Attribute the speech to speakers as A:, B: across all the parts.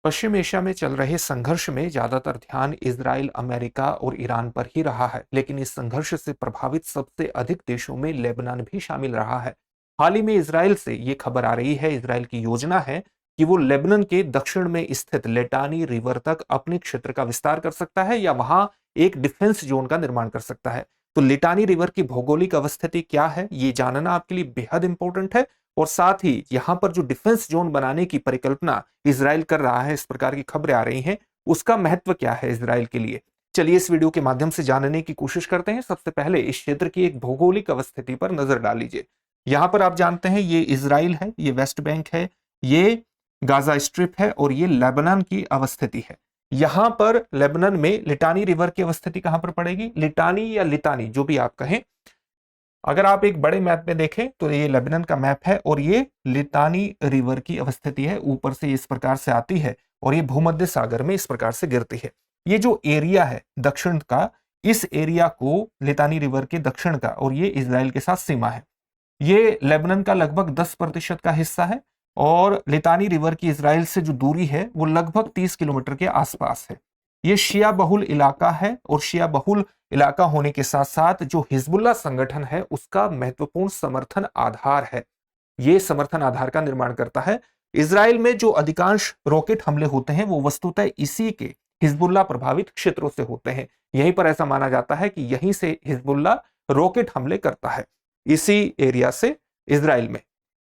A: पश्चिम Asia में चल रहे संघर्ष में ज्यादातर ध्यान इजराइल, अमेरिका और ईरान पर ही रहा है, लेकिन इस संघर्ष से प्रभावित सबसे अधिक देशों में लेबनान भी शामिल रहा है। हाल ही में इजराइल से ये खबर आ रही है, इजराइल की योजना है कि वो लेबनान के दक्षिण में स्थित लिटानी रिवर तक अपने क्षेत्र का विस्तार कर सकता है या वहां एक डिफेंस जोन का निर्माण कर सकता है। तो लिटानी रिवर की भौगोलिक अवस्थिति क्या है, ये जानना आपके लिए बेहद इंपॉर्टेंट है। और साथ ही यहां पर जो डिफेंस जोन बनाने की परिकल्पना इजराइल कर रहा है, इस प्रकार की खबरें आ रही हैं, उसका महत्व क्या है इजराइल के लिए। चलिए इस वीडियो के माध्यम से जानने की कोशिश करते हैं। सबसे पहले इस क्षेत्र की एक भौगोलिक अवस्थिति पर नजर डाल लीजिए। यहां पर आप जानते हैं ये इजराइल है, ये वेस्ट बैंक है, ये गाजा स्ट्रिप है और ये लेबनान की अवस्थिति है। यहां पर लेबनान में लिटानी रिवर की अवस्थिति कहां पर पड़ेगी, लिटानी या लितानी जो भी आप कहें। अगर आप एक बड़े मैप में देखें तो ये लेबनान का मैप है और ये लितानी रिवर की अवस्थिति है, ऊपर से इस प्रकार से आती है और ये भूमध्य सागर में इस प्रकार से गिरती है। ये जो एरिया है दक्षिण का, इस एरिया को लितानी रिवर के दक्षिण का, और ये इजराइल के साथ सीमा है। ये लेबनान का लगभग 10% का हिस्सा है और लितानी रिवर की इजराइल से जो दूरी है वो लगभग 30 किलोमीटर के आसपास है। ये शिया बहुल इलाका है और शिया बहुल इलाका होने के साथ साथ जो हिजबुल्लाह संगठन है उसका महत्वपूर्ण समर्थन आधार है। ये समर्थन आधार का निर्माण करता है। इजराइल में जो अधिकांश रॉकेट हमले होते हैं वो वस्तुतः इसी के हिजबुल्लाह प्रभावित क्षेत्रों से होते हैं। यहीं पर ऐसा माना जाता है कि यहीं से हिजबुल्लाह रॉकेट हमले करता है, इसी एरिया से इजराइल में।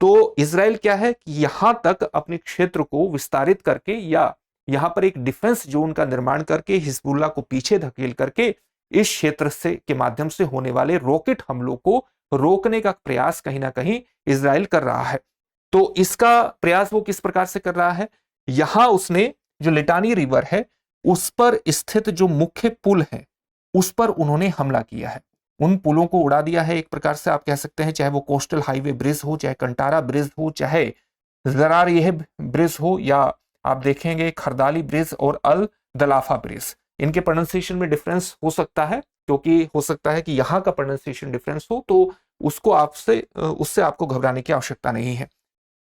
A: तो इजराइल क्या है कि यहां तक अपने क्षेत्र को विस्तारित करके या यहां पर एक डिफेंस जोन का निर्माण करके हिजबुल्लाह को पीछे धकेल करके इस क्षेत्र से के माध्यम से होने वाले रॉकेट हमलों को रोकने का प्रयास कहीं ना कहीं इजराइल कर रहा है। तो इसका प्रयास वो किस प्रकार से कर रहा है, यहां उसने जो लिटानी रिवर है उस पर स्थित जो मुख्य पुल है उस पर उन्होंने हमला किया है। उन पुलों को उड़ा दिया है एक प्रकार से आप कह सकते हैं, चाहे वो कोस्टल हाईवे ब्रिज हो, चाहे कंटारा ब्रिज हो, चाहे जरार यह ब्रिज हो, या आप देखेंगे खरदाली ब्रिज और अल दलाफा ब्रिज। इनके प्रोनाउंसिएशन में डिफरेंस हो सकता है, क्योंकि हो सकता है कि यहां का प्रोनाउंसिएशन डिफरेंस हो, तो उसको उससे आपको घबराने की आवश्यकता नहीं है।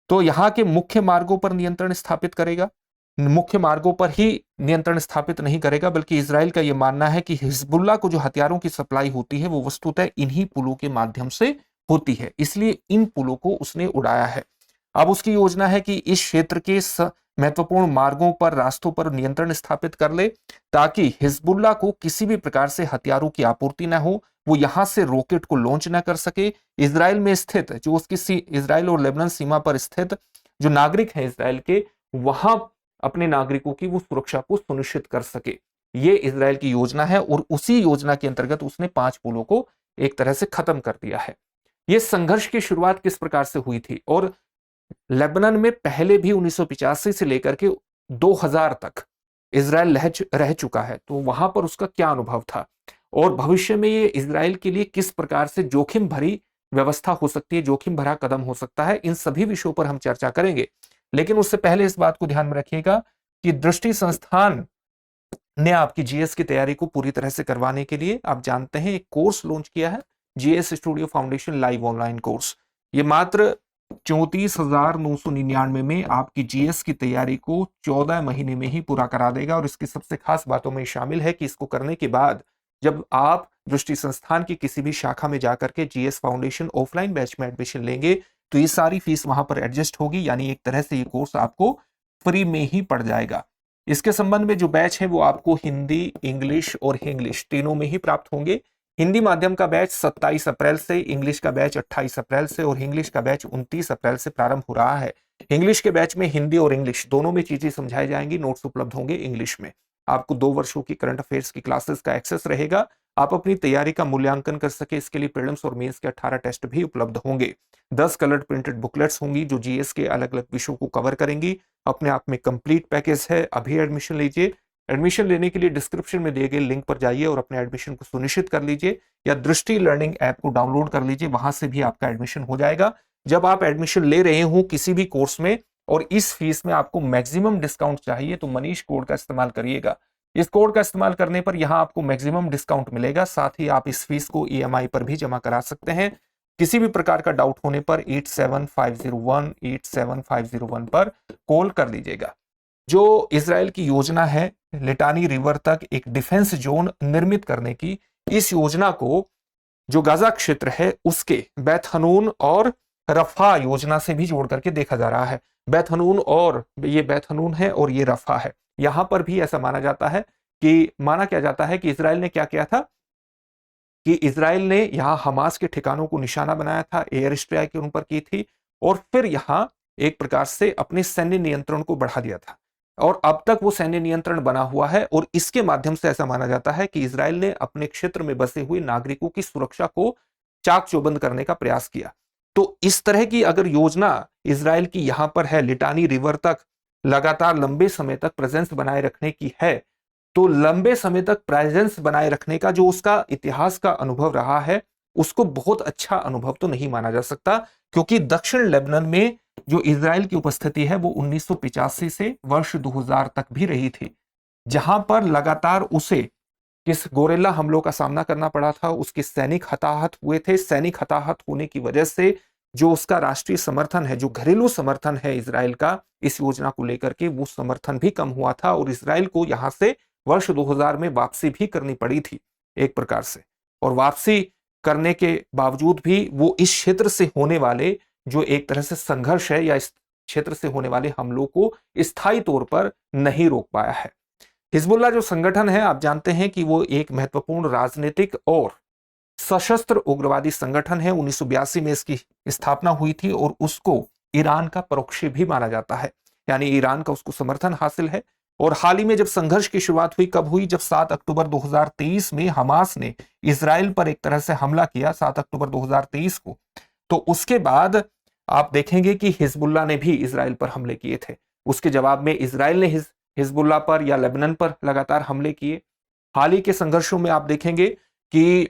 A: तो यहां के मुख्य मार्गों पर नियंत्रण स्थापित करेगा, मुख्य मार्गों पर ही नियंत्रण स्थापित नहीं करेगा, बल्कि इजराइल का यह मानना है कि हिजबुल्लाह को जो हथियारों की सप्लाई होती है वो वस्तुतः इन्हीं पुलों के माध्यम से होती है, इसलिए इन पुलों को उसने उड़ाया है। अब उसकी योजना है कि इस क्षेत्र के महत्वपूर्ण मार्गों पर, रास्तों पर नियंत्रण स्थापित कर ले, ताकि हिजबुल्लाह को किसी भी प्रकार से हथियारों की आपूर्ति ना हो, वो यहां से रॉकेट को लॉन्च ना कर सके। इजराइल में स्थित जो उसकी इजराइल और लेबनान सीमा पर स्थित जो नागरिक हैं इजराइल के, वहां अपने नागरिकों की वो सुरक्षा को सुनिश्चित कर सके। ये इजराइल की योजना है और उसी योजना के अंतर्गत उसने 5 पुलों को एक तरह से खत्म कर दिया है। ये संघर्ष की शुरुआत किस प्रकार से हुई थी, और लेबनान में पहले भी 1985 से लेकर के 2000 तक इजराइल रह चुका है, तो वहां पर उसका क्या अनुभव था और भविष्य में ये इजराइल के लिए किस प्रकार से जोखिम भरी व्यवस्था हो सकती है, जोखिम भरा कदम हो सकता है, इन सभी विषयों पर हम चर्चा करेंगे। लेकिन उससे पहले इस बात को ध्यान में रखिएगा कि दृष्टि संस्थान ने आपकी जीएस की तैयारी को पूरी तरह से करवाने के लिए आप जानते हैं एक कोर्स लॉन्च किया है, GS studio foundation live online course. ये मात्र 34,999 में आपकी जीएस की तैयारी को 14 महीने में ही पूरा करा देगा। और इसकी सबसे खास बातों में शामिल है कि इसको करने के बाद जब आप दृष्टि संस्थान की किसी भी शाखा में जाकर के जीएस फाउंडेशन ऑफलाइन बैच में एडमिशन लेंगे तो ये सारी फीस वहां पर एडजस्ट होगी, यानी एक तरह से ये कोर्स आपको फ्री में ही पड़ जाएगा। इसके संबंध में जो बैच है वो आपको हिंदी, इंग्लिश और इंग्लिश तीनों में ही प्राप्त होंगे। हिंदी माध्यम का बैच 27 अप्रैल से, इंग्लिश का बैच 28 अप्रैल से और इंग्लिश का बैच 29 अप्रैल से प्रारंभ हो रहा है। इंग्लिश के बैच में हिंदी और इंग्लिश दोनों में चीजें समझाई जाएंगी, नोट्स उपलब्ध होंगे इंग्लिश में। आपको 2 वर्षों की करंट अफेयर्स की क्लासेस का एक्सेस रहेगा। आप अपनी तैयारी का मूल्यांकन कर सके इसके लिए प्रीलिम्स और मेंस के 18 टेस्ट भी उपलब्ध होंगे। 10 कलर्ड प्रिंटेड बुकलेट्स होंगी जो जीएस के अलग अलग विषयों को कवर करेंगी। अपने आप में कंप्लीट पैकेज है, अभी एडमिशन लीजिए। एडमिशन लेने के लिए डिस्क्रिप्शन में दिए गए लिंक पर जाइए और अपने एडमिशन को सुनिश्चित कर लीजिए, या दृष्टि लर्निंग ऐप को डाउनलोड कर लीजिए, वहां से भी आपका एडमिशन हो जाएगा। जब आप एडमिशन ले रहे हो किसी भी कोर्स में और इस फीस में आपको मैक्सिमम डिस्काउंट चाहिए तो मनीष कोड का इस्तेमाल करिएगा। इस कोड का इस्तेमाल करने पर यहां आपको मैक्सिमम डिस्काउंट मिलेगा, साथ ही आप इस फीस को ईएमआई पर भी जमा करा सकते हैं। किसी भी प्रकार का डाउट होने पर 87501 87501 पर कॉल कर लीजिएगा। जो इज़राइल की योजना है लिटानी रिवर तक एक डिफेंस जोन निर्मित करने की, इस योजना को जो गाजा क्षेत्र है उसके बैत हनून और रफा योजना से भी जोड़ करके देखा जा रहा है। बैत हनून और ये बैत हनून है और ये रफा है। यहां पर भी ऐसा माना जाता है कि माना क्या जाता है कि इज़राइल ने क्या किया था कि इज़राइल ने यहां हमास के ठिकानों को निशाना बनाया था, एयर स्ट्राइक उन पर की थी और फिर यहां एक प्रकार से अपने सैन्य नियंत्रण को बढ़ा दिया था। और अब तक वो सैन्य नियंत्रण बना हुआ है और इसके माध्यम से ऐसा माना जाता है कि इज़राइल ने अपने क्षेत्र में बसे हुए नागरिकों की सुरक्षा को चाक चौबंद करने का प्रयास किया। तो इस तरह की अगर योजना इज़राइल की यहां पर है, लिटानी रिवर तक लगातार लंबे समय तक प्रेजेंस बनाए रखने की है, तो लंबे समय तक प्रेजेंस बनाए रखने का जो उसका इतिहास का अनुभव रहा है, उसको बहुत अच्छा अनुभव तो नहीं माना जा सकता, क्योंकि दक्षिण लेबनान में जो इज़राइल की उपस्थिति है वो 1985 से वर्ष 2000 तक भी रही थी, जहां पर लगातार उसे किस गोरेला हमलों का सामना करना पड़ा था, उसके सैनिक हताहत हुए थे। सैनिक हताहत होने की वजह से जो उसका राष्ट्रीय समर्थन है, जो घरेलू समर्थन है इज़राइल का इस योजना को लेकर के, वो समर्थन भी कम हुआ था और इज़राइल को यहां से वर्ष 2000 में वापसी भी करनी पड़ी थी एक प्रकार से। और वापसी करने के बावजूद भी वो इस क्षेत्र से होने वाले जो एक तरह से संघर्ष है या इस क्षेत्र से होने वाले हमलों को स्थायी तौर पर नहीं रोक पाया है। हिजबुल्लाह जो संगठन है, आप जानते हैं कि वो एक महत्वपूर्ण राजनीतिक और सशस्त्र उग्रवादी संगठन है। 1982 में इसकी स्थापना हुई थी और उसको ईरान का परोक्षी भी माना जाता है, यानी ईरान का उसको समर्थन हासिल है। और हाल ही में जब संघर्ष की शुरुआत हुई, कब हुई? जब 7 अक्टूबर 2023 में हमास ने इज़राइल पर एक तरह से हमला किया 7 अक्टूबर 2023 को, तो उसके बाद आप देखेंगे कि हिजबुल्लाह ने भी इज़राइल पर हमले किए थे। उसके जवाब में इज़राइल ने हिजबुल्लाह पर या लेबनान पर लगातार हमले किए। हाल ही के संघर्षों में आप देखेंगे कि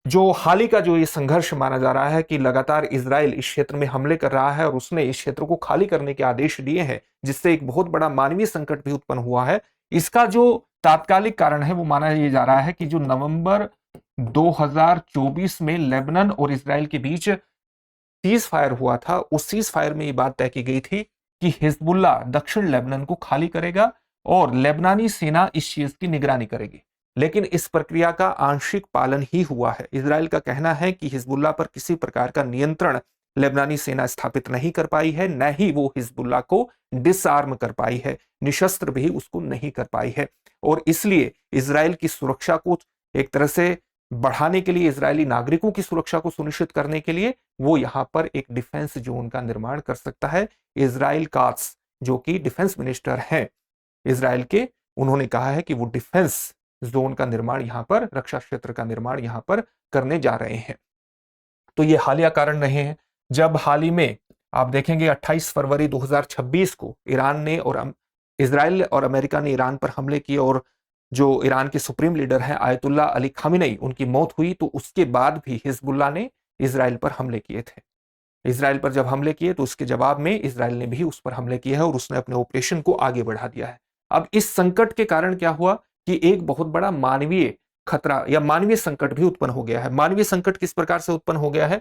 A: जो हाल ही का जो ये संघर्ष माना जा रहा है कि लगातार इज़राइल इस क्षेत्र में हमले कर रहा है और उसने इस क्षेत्र को खाली करने के आदेश दिए हैं, जिससे एक बहुत बड़ा मानवीय संकट भी उत्पन्न हुआ है। इसका जो तात्कालिक कारण है वो माना ये जा रहा है कि जो नवंबर 2024 में लेबनान और इज़राइल के बीच सीज फायर हुआ था, उस सीज फायर में ये बात तय की गई थी कि हिजबुल्लाह दक्षिण लेबनान को खाली करेगा और लेबनानी सेना इस चीज की निगरानी करेगी। लेकिन इस प्रक्रिया का आंशिक पालन ही हुआ है। इजराइल का कहना है कि हिजबुल्लाह पर किसी प्रकार का नियंत्रण लेबनानी सेना स्थापित नहीं कर पाई है, न ही वो हिजबुल्लाह को डिसआर्म कर पाई है, निशस्त्र भी उसको नहीं कर पाई है। और इसलिए इजराइल की सुरक्षा को एक तरह से बढ़ाने के लिए, इजरायली नागरिकों की सुरक्षा को सुनिश्चित करने के लिए वो यहां पर एक डिफेंस जोन का निर्माण कर सकता है। इजराइल काट्स जो कि डिफेंस मिनिस्टर हैं इजराइल के, उन्होंने कहा है कि वो डिफेंस जोन का निर्माण यहां पर, रक्षा क्षेत्र का निर्माण यहां पर करने जा रहे हैं। तो ये हालिया कारण रहे हैं। जब हाल ही में आप देखेंगे 28 फरवरी 2026 को ईरान ने और इजराइल और अमेरिका ने ईरान पर हमले किए और जो ईरान के सुप्रीम लीडर हैं आयतुल्ला अली खामेनेई, उनकी मौत हुई, तो उसके बाद भी हिजबुल्लाह ने इजराइल पर हमले किए थे। इजराइल पर जब हमले किए तो उसके जवाब में इजराइल ने भी उस पर हमले किए हैं और उसने अपने ऑपरेशन को आगे बढ़ा दिया है। अब इस संकट के कारण क्या हुआ कि एक बहुत बड़ा मानवीय खतरा या मानवीय संकट भी उत्पन्न हो गया है। मानवीय संकट किस प्रकार से उत्पन्न हो गया है?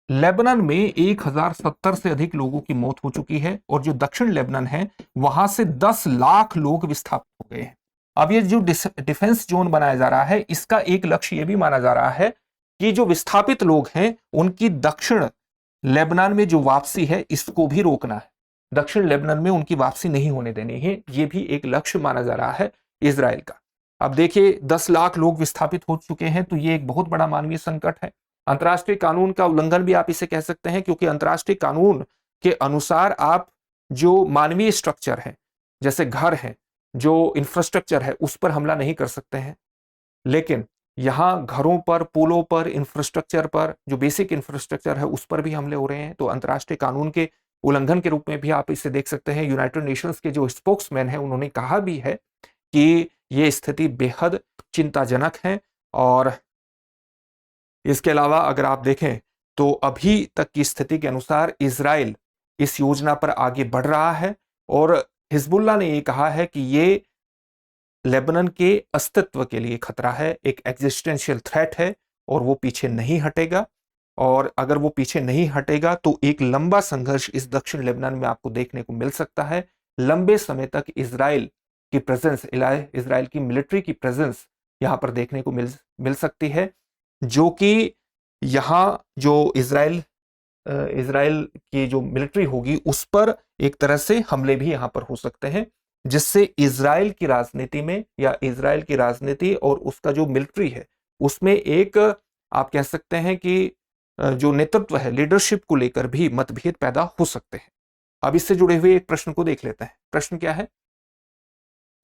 A: लेबनान में 1070 से अधिक लोगों की मौत हो चुकी है और जो दक्षिण लेबनान है वहां से 10 लाख लोग विस्थापित हो गए हैं। अब ये जो डिफेंस जोन बनाया जा रहा है, इसका एक लक्ष्य ये भी माना जा रहा है कि जो विस्थापित लोग हैं उनकी दक्षिण लेबनान में जो वापसी है इसको भी रोकना है। दक्षिण लेबनान में उनकी वापसी नहीं होने देनी है, ये भी एक लक्ष्य माना जा रहा है इजराइल का। अब देखिए 10 लाख लोग विस्थापित हो चुके हैं, तो ये एक बहुत बड़ा मानवीय संकट है। अंतर्राष्ट्रीय कानून का उल्लंघन भी आप इसे कह सकते हैं, क्योंकि अंतर्राष्ट्रीय कानून के अनुसार आप जो मानवीय स्ट्रक्चर है, जैसे घर है, जो इंफ्रास्ट्रक्चर है, उस पर हमला नहीं कर सकते हैं। लेकिन यहां घरों पर, पुलों पर, इंफ्रास्ट्रक्चर पर, जो बेसिक इंफ्रास्ट्रक्चर है उस पर भी हमले हो रहे हैं। तो अंतर्राष्ट्रीय कानून के उल्लंघन के रूप में भी आप इसे देख सकते हैं। यूनाइटेड नेशंस के जो स्पोक्समैन है उन्होंने कहा भी है कि ये स्थिति बेहद चिंताजनक है। और इसके अलावा अगर आप देखें तो अभी तक की स्थिति के अनुसार इजराइल इस योजना पर आगे बढ़ रहा है और हिजबुल्लाह ने ये कहा है कि ये लेबनान के अस्तित्व के लिए खतरा है, एक एग्जिस्टेंशियल थ्रेट है और वो पीछे नहीं हटेगा। और अगर वो पीछे नहीं हटेगा तो एक लंबा संघर्ष इस दक्षिण लेबनान में आपको देखने को मिल सकता है। लंबे समय तक इजराइल की प्रेजेंस, इजराइल की मिलिट्री की प्रेजेंस यहां पर देखने को मिल सकती है, जो कि यहां जो इजराइल की जो मिलिट्री होगी उस पर एक तरह से हमले भी यहां पर हो सकते हैं, जिससे इजराइल की राजनीति में या इजराइल की राजनीति और उसका जो मिलिट्री है उसमें एक, आप कह सकते हैं कि जो नेतृत्व है, लीडरशिप को लेकर भी मतभेद पैदा हो सकते हैं। अब इससे जुड़े हुए एक प्रश्न को देख लेते हैं। प्रश्न क्या है?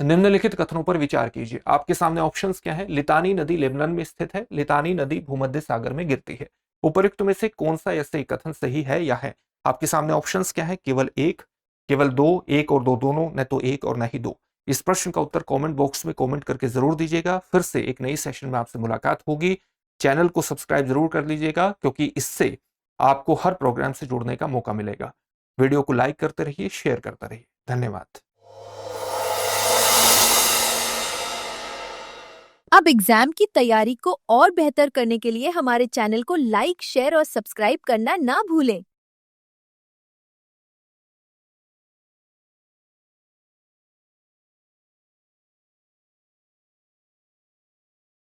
A: निम्नलिखित कथनों पर विचार कीजिए। आपके सामने ऑप्शंस क्या है? लितानी नदी लेबनान में स्थित है, लितानी नदी भूमध्य सागर में गिरती है। उपरोक्त में से कौन सा ऐसे कथन सही है या है? आपके सामने ऑप्शंस क्या है? केवल एक, केवल दो, एक और दो दोनों, न तो एक और न ही दो। इस प्रश्न का उत्तर कमेंट बॉक्स में कमेंट करके जरूर दीजिएगा। फिर से एक नई सेशन में आपसे मुलाकात होगी। चैनल को सब्सक्राइब जरूर कर लीजिएगा, क्योंकि इससे आपको हर प्रोग्राम से जुड़ने का मौका मिलेगा। वीडियो को लाइक करते रहिए, शेयर करते रहिए। धन्यवाद।
B: अब एग्जाम की तैयारी को और बेहतर करने के लिए हमारे चैनल को लाइक, शेयर और सब्सक्राइब करना ना भूलें।